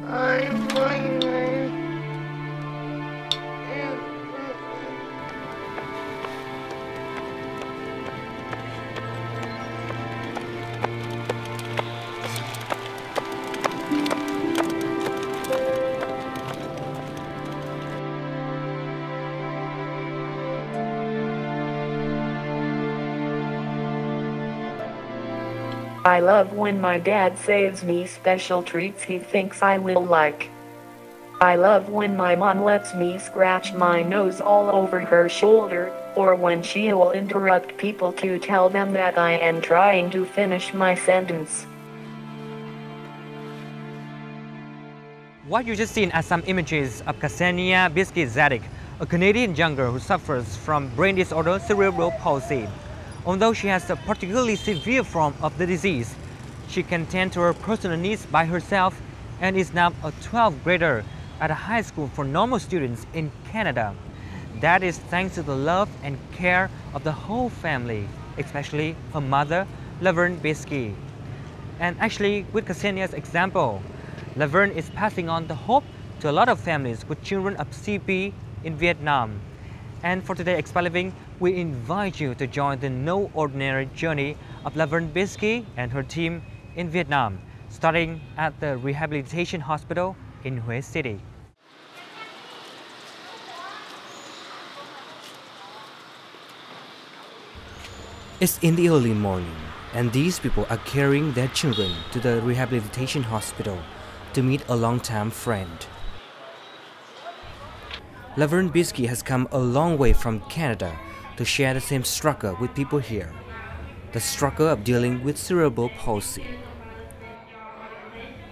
I love when my dad saves me special treats he thinks I will like. I love when my mom lets me scratch my nose all over her shoulder, or when she will interrupt people to tell them that I am trying to finish my sentence. What you just seen are some images of Kasenya Bissky Dziadyk, a Canadian young girl who suffers from brain disorder Cerebral Palsy. Although she has a particularly severe form of the disease, she can tend to her personal needs by herself and is now a 12th grader at a high school for normal students in Canada. That is thanks to the love and care of the whole family, especially her mother, Laverne Bissky. And actually, with Kasenya's example, Laverne is passing on the hope to a lot of families with children of CP in Vietnam. And for today EXPAT Living, we invite you to join the no ordinary journey of Laverne Bissky and her team in Vietnam, starting at the Rehabilitation Hospital in Hue City. It's in the early morning, and these people are carrying their children to the Rehabilitation Hospital to meet a long-time friend. Laverne Bissky has come a long way from Canada to share the same struggle with people here, the struggle of dealing with cerebral palsy.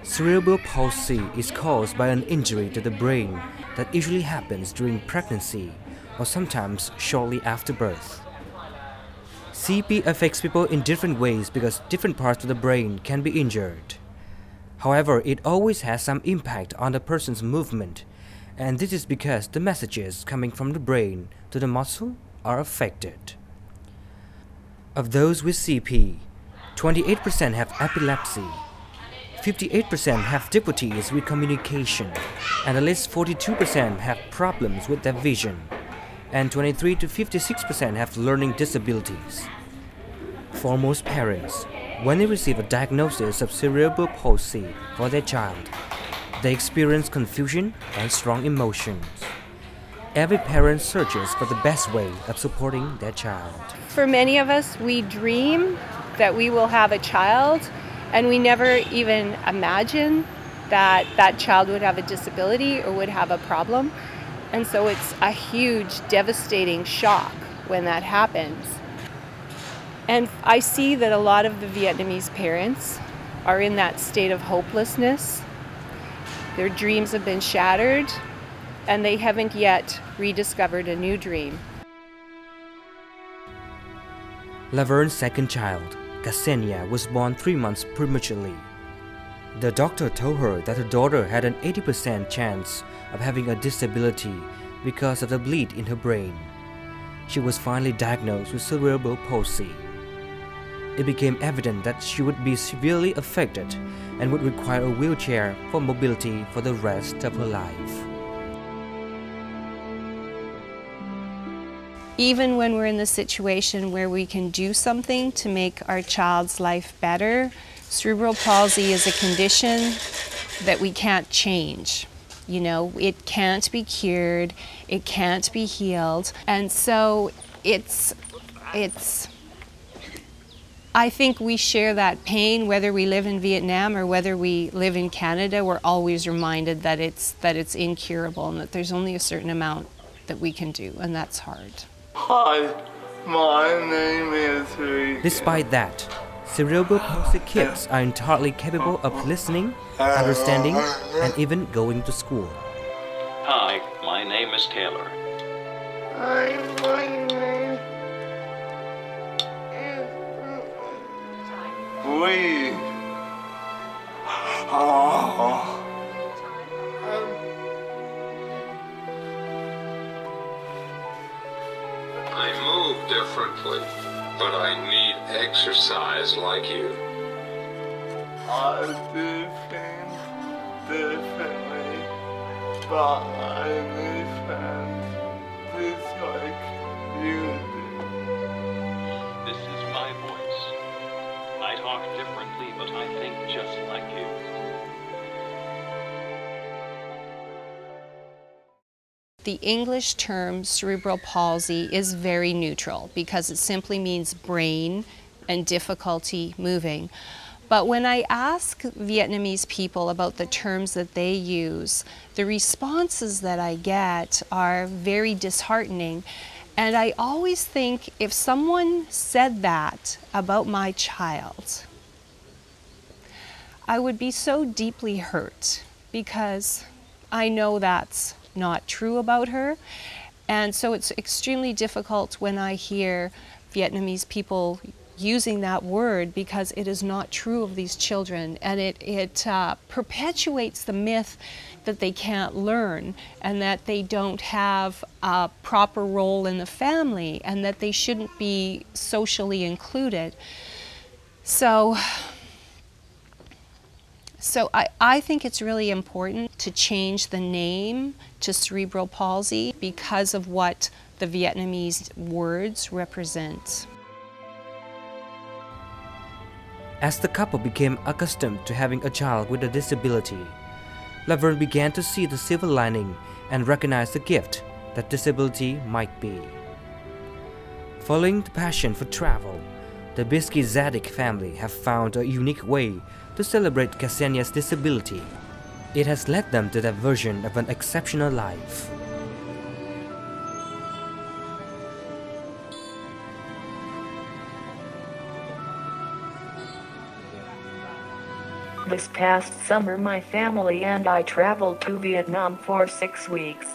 Cerebral palsy is caused by an injury to the brain that usually happens during pregnancy or sometimes shortly after birth. CP affects people in different ways because different parts of the brain can be injured. However, it always has some impact on the person's movement, and this is because the messages coming from the brain to the muscle are affected. Of those with CP, 28% have epilepsy, 58% have difficulties with communication, and at least 42% have problems with their vision, and 23 to 56% have learning disabilities. For most parents, when they receive a diagnosis of cerebral palsy for their child, they experience confusion and strong emotions. Every parent searches for the best way of supporting their child. For many of us, we dream that we will have a child, and we never even imagine that that child would have a disability or would have a problem. And so it's a huge, devastating shock when that happens. And I see that a lot of the Vietnamese parents are in that state of hopelessness. Their dreams have been shattered, and they haven't yet rediscovered a new dream. Laverne's second child, Kasenya, was born 3 months prematurely. The doctor told her that her daughter had an 80% chance of having a disability because of the bleed in her brain. She was finally diagnosed with cerebral palsy. It became evident that she would be severely affected and would require a wheelchair for mobility for the rest of her life. Even when we're in the situation where we can do something to make our child's life better, cerebral palsy is a condition that we can't change. You know, it can't be cured, it can't be healed, and so I think we share that pain whether we live in Vietnam or whether we live in Canada. We're always reminded that it's incurable and that there's only a certain amount that we can do, and that's hard. Hi, my name is Rita. Despite that, cerebral palsy kids are entirely capable of listening, understanding, and even going to school. Hi, my name is Taylor. Hi, my name is Lee. I move differently, but I need exercise like you. I do things differently, but I understand just like you do. This is my voice. I talk differently, but I think just like you. The English term cerebral palsy is very neutral because it simply means brain and difficulty moving. But when I ask Vietnamese people about the terms that they use, the responses that I get are very disheartening. And I always think if someone said that about my child, I would be so deeply hurt because I know that's not true about her. And so it's extremely difficult when I hear Vietnamese people using that word because it is not true of these children, and it perpetuates the myth that they can't learn and that they don't have a proper role in the family and that they shouldn't be socially included. So I think it's really important to change the name to cerebral palsy because of what the Vietnamese words represent. As the couple became accustomed to having a child with a disability, Laverne began to see the silver lining and recognize the gift that disability might be. Following the passion for travel, the Bissky Dziadyk family have found a unique way to celebrate Kasenya's disability. It has led them to that version of an exceptional life. This past summer my family and I traveled to Vietnam for 6 weeks.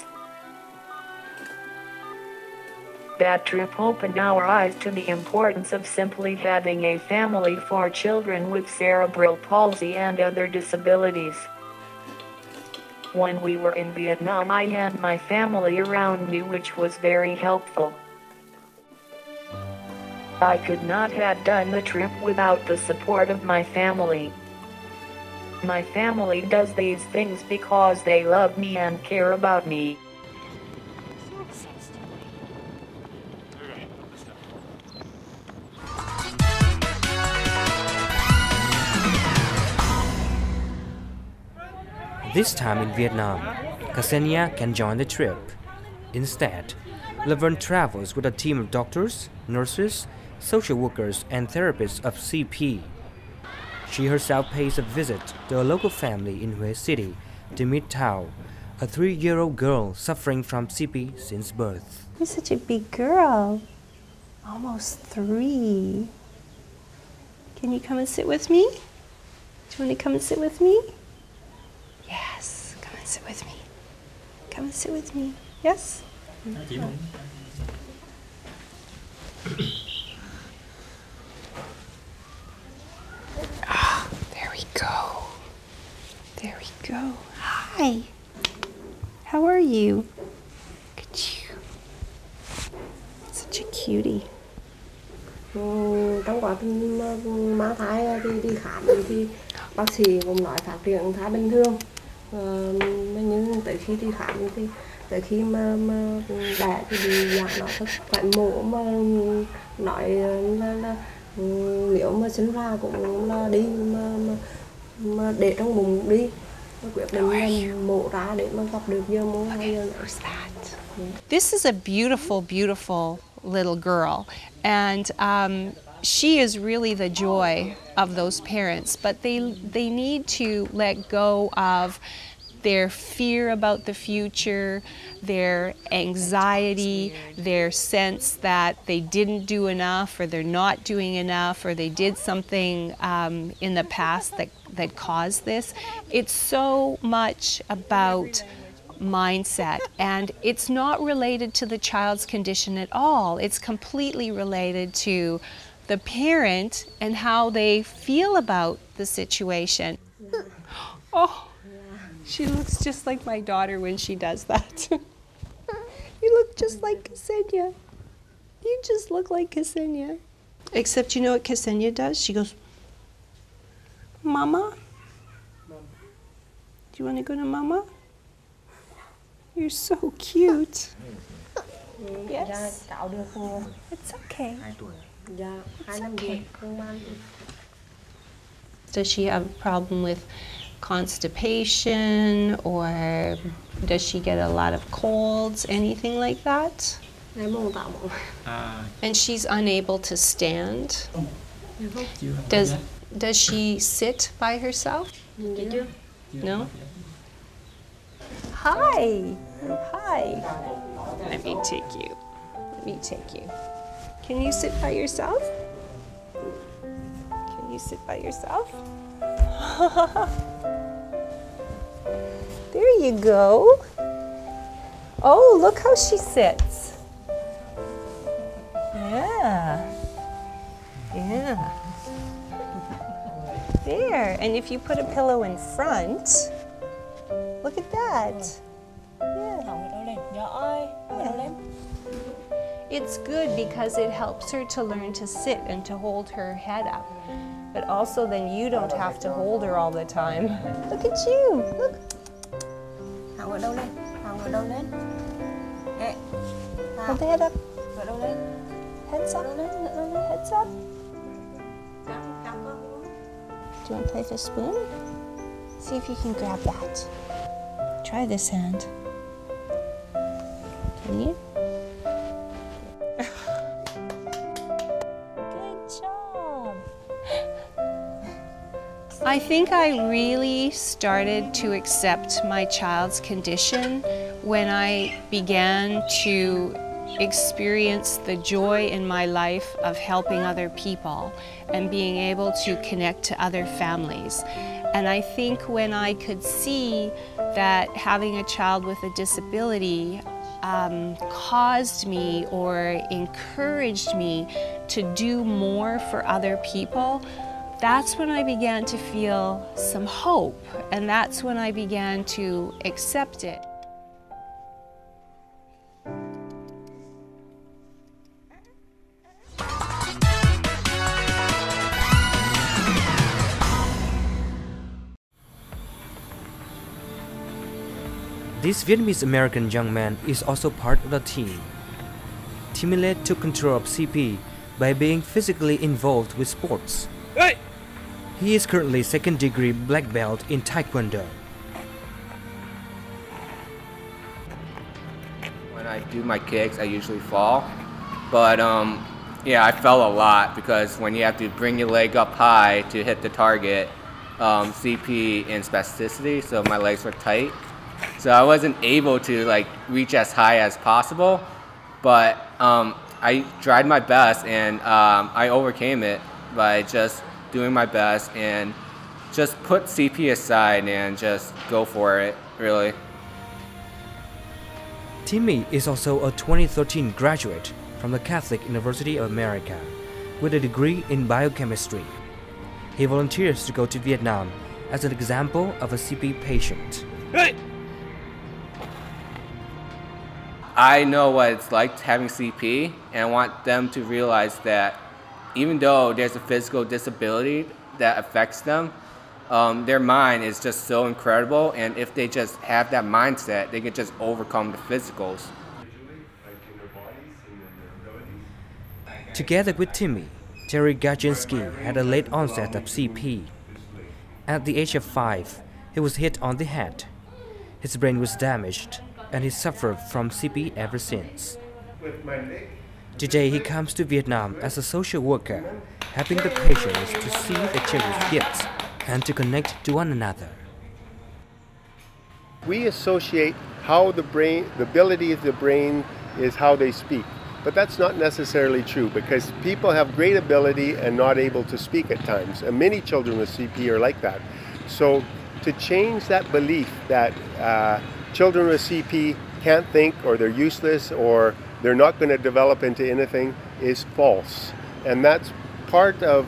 That trip opened our eyes to the importance of simply having a family for children with cerebral palsy and other disabilities. When we were in Vietnam, I had my family around me, which was very helpful. I could not have done the trip without the support of my family. My family does these things because they love me and care about me. This time in Vietnam, Kasenya can join the trip. Instead, Laverne travels with a team of doctors, nurses, social workers, and therapists of CP. She herself pays a visit to a local family in Hue City to meet Thao, a 3-year-old girl suffering from CP since birth. You're such a big girl. Almost 3. Can you come and sit with me? Do you want to come and sit with me? Yes, come and sit with me. Come and sit with me. Yes? Ah, there we go. There we go. Hi. How are you? Look at you. Such a cutie. Trong quá trình mang thai thì khám thì bác sĩ cũng nói phát triển thai bình thường, nhưng tới khi đi khám thì tới khi mà đẻ thì bị giảm nó phải mổ, mà nói là nếu mà sinh ra cũng là đi mà để trong bụng đi, quyết định là mổ ra để mà gặp được giờ mổ hay giờ. This is a beautiful, beautiful little girl, and she is really the joy of those parents, but they need to let go of their fear about the future, their anxiety, their sense that they didn't do enough, or they're not doing enough, or they did something in the past that caused this. It's so much about mindset, and it's not related to the child's condition at all. It's completely related to the parent and how they feel about the situation. Oh, she looks just like my daughter when she does that. You look just like Kasenya. You just look like Kasenya. Except you know what Kasenya does? She goes, Mama? Do you want to go to Mama? You're so cute. Dạ, Yes. cạo được It's okay. dạ 2 năm rưỡi không ăn. Does she have a problem with constipation, or does she get a lot of colds, anything like that? Em mong tạo mong. And she's unable to stand. Does she sit by herself? Dạ chưa? No? Hi. Hi. Let me take you. Let me take you. Can you sit by yourself? Can you sit by yourself? There you go. Oh, look how she sits. Yeah. Yeah. There. And if you put a pillow in front, look at that. Yeah. It's good because it helps her to learn to sit and to hold her head up. But also then you don't have to hold her all the time. Look at you. Look. Thẳng ở đâu lên? Thẳng ở đâu lên? Ê. Hold the head up. Ở đâu lên? Heads up. Heads up. Cắm con. Do you want to play with a spoon? See if you can grab that. Try this hand. Can you? Good job. I think I really started to accept my child's condition when I began to experience the joy in my life of helping other people and being able to connect to other families. And I think when I could see that having a child with a disability caused me or encouraged me to do more for other people, that's when I began to feel some hope, and that's when I began to accept it. This Vietnamese-American young man is also part of the team. Timile took control of CP by being physically involved with sports. Hey! He is currently second-degree black belt in Taekwondo. When I do my kicks, I usually fall. But yeah, I fell a lot because when you have to bring your leg up high to hit the target, CP and spasticity, so my legs were tight. So I wasn't able to like reach as high as possible, but I tried my best and I overcame it by just doing my best and just put CP aside and just go for it, really. Timmy is also a 2013 graduate from the Catholic University of America with a degree in biochemistry. He volunteers to go to Vietnam as an example of a CP patient. Hey! I know what it's like having CP, and I want them to realize that even though there's a physical disability that affects them, their mind is just so incredible, and if they just have that mindset, they can just overcome the physicals. Together with Timmy, Terry Gajinsky had a late onset of CP. At the age of 5, he was hit on the head. His brain was damaged, and he suffered from CP ever since. Today he comes to Vietnam as a social worker, helping the patients to see the children's gifts and to connect to one another. We associate how the brain, the ability of the brain is how they speak. But that's not necessarily true because people have great ability and not able to speak at times. And many children with CP are like that. So to change that belief that children with CP can't think or they're useless or they're not going to develop into anything is false. And that's part of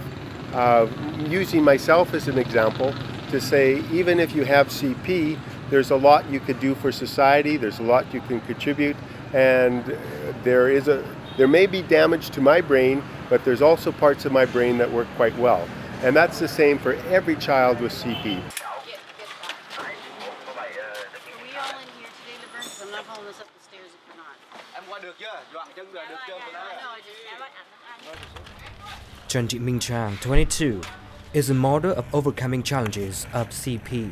using myself as an example to say even if you have CP, there's a lot you could do for society, there's a lot you can contribute, and there may be damage to my brain, but there's also parts of my brain that work quite well. And that's the same for every child with CP. Trần Thị Minh Trang, 22, is a model of overcoming challenges of CP.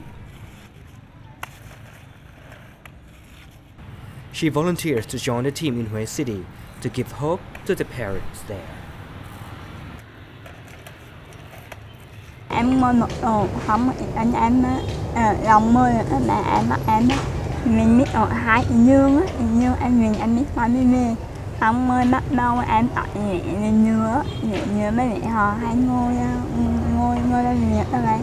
She volunteers to join the team in Hue City to give hope to the parents there. Em mơ một ổ không anh em lòng mơ mẹ em mình biết ở hai Dương em mình em biết nói mê không mơ bắt đầu em tại nhớ mấy mẹ họ hay ngồi lên nhớ lại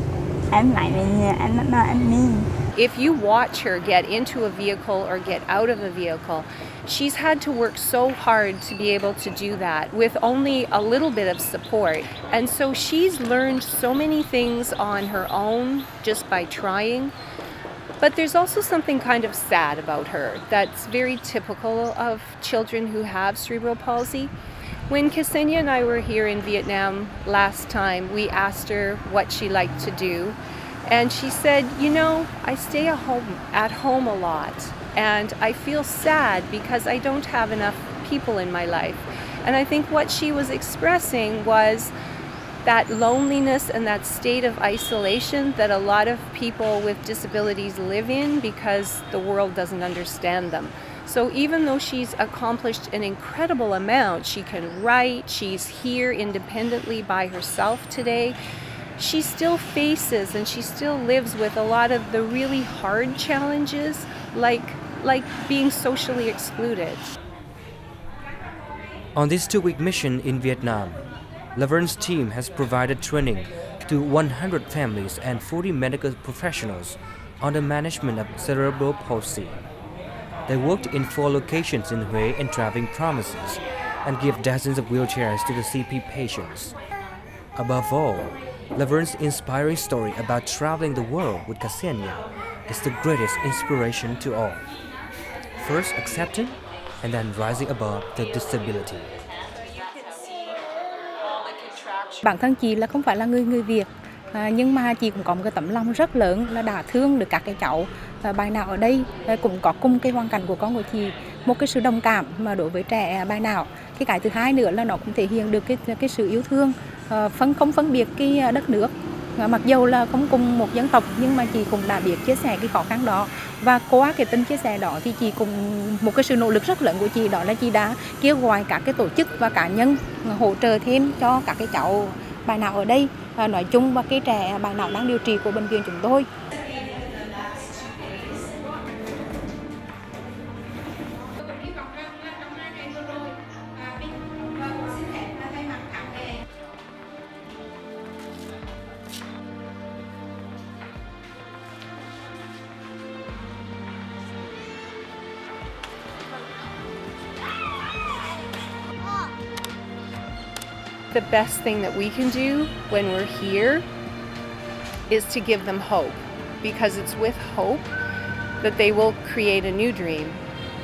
em lại về em bắt đầu em đi. If you watch her get into a vehicle or get out of a vehicle, she's had to work so hard to be able to do that with only a little bit of support. And so she's learned so many things on her own just by trying. But there's also something kind of sad about her that's very typical of children who have cerebral palsy. When Kasenya and I were here in Vietnam last time, we asked her what she liked to do. And she said, you know, I stay at home a lot, and I feel sad because I don't have enough people in my life. And I think what she was expressing was that loneliness and that state of isolation that a lot of people with disabilities live in because the world doesn't understand them. So even though she's accomplished an incredible amount, she can write, she's here independently by herself today, she still faces and she still lives with a lot of the really hard challenges, like being socially excluded. On this 2-week mission in Vietnam, Laverne's team has provided training to 100 families and 40 medical professionals on the management of cerebral palsy. They worked in 4 locations in Hue and traveling provinces and give dozens of wheelchairs to the CP patients. Above all, Laverne's inspiring story about traveling the world with Kasenya is the greatest inspiration to all. First accepting and then rising above the disability. Bản thân chị là không phải là người Việt, nhưng mà chị cũng có một cái tấm lòng rất lớn là đã thương được các cái cháu bài não ở đây, cũng có cùng cái hoàn cảnh của con của chị, một cái sự đồng cảm mà đối với trẻ bài não. Cái thứ hai nữa là nó cũng thể hiện được cái sự yêu thương, không phân biệt cái đất nước, mặc dầu là không cùng một dân tộc nhưng mà chị cũng đã biết chia sẻ cái khó khăn đó, và qua cái tình chia sẻ đó thì chị cũng một cái sự nỗ lực rất lớn của chị đó là chị đã kêu gọi các cái tổ chức và cá nhân hỗ trợ thêm cho các cái cháu bài não ở đây, nói chung và cái trẻ bài não đang điều trị của bệnh viện chúng tôi. The best thing that we can do when we're here is to give them hope, because it's with hope that they will create a new dream,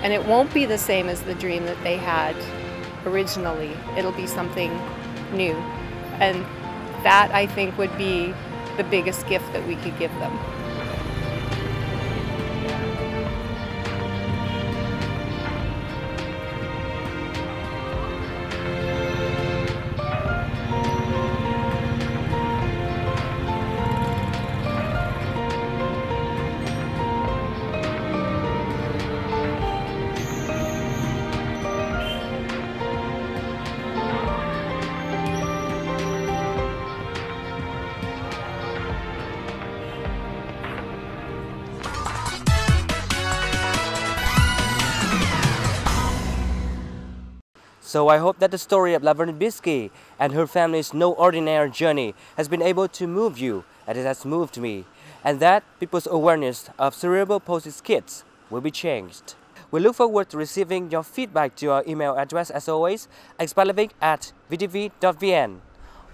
and it won't be the same as the dream that they had originally. It'll be something new, and that I think would be the biggest gift that we could give them. So I hope that the story of Laverne Bissky and her family's no ordinary journey has been able to move you, as it has moved me, and that people's awareness of cerebral palsy kids will be changed. We look forward to receiving your feedback to our email address as always, expatLiving@vtv.vn.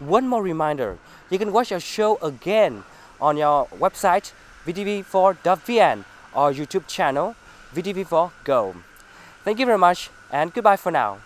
One more reminder, you can watch our show again on your website vtv4.vn or YouTube channel VTV4 Go. Thank you very much and goodbye for now.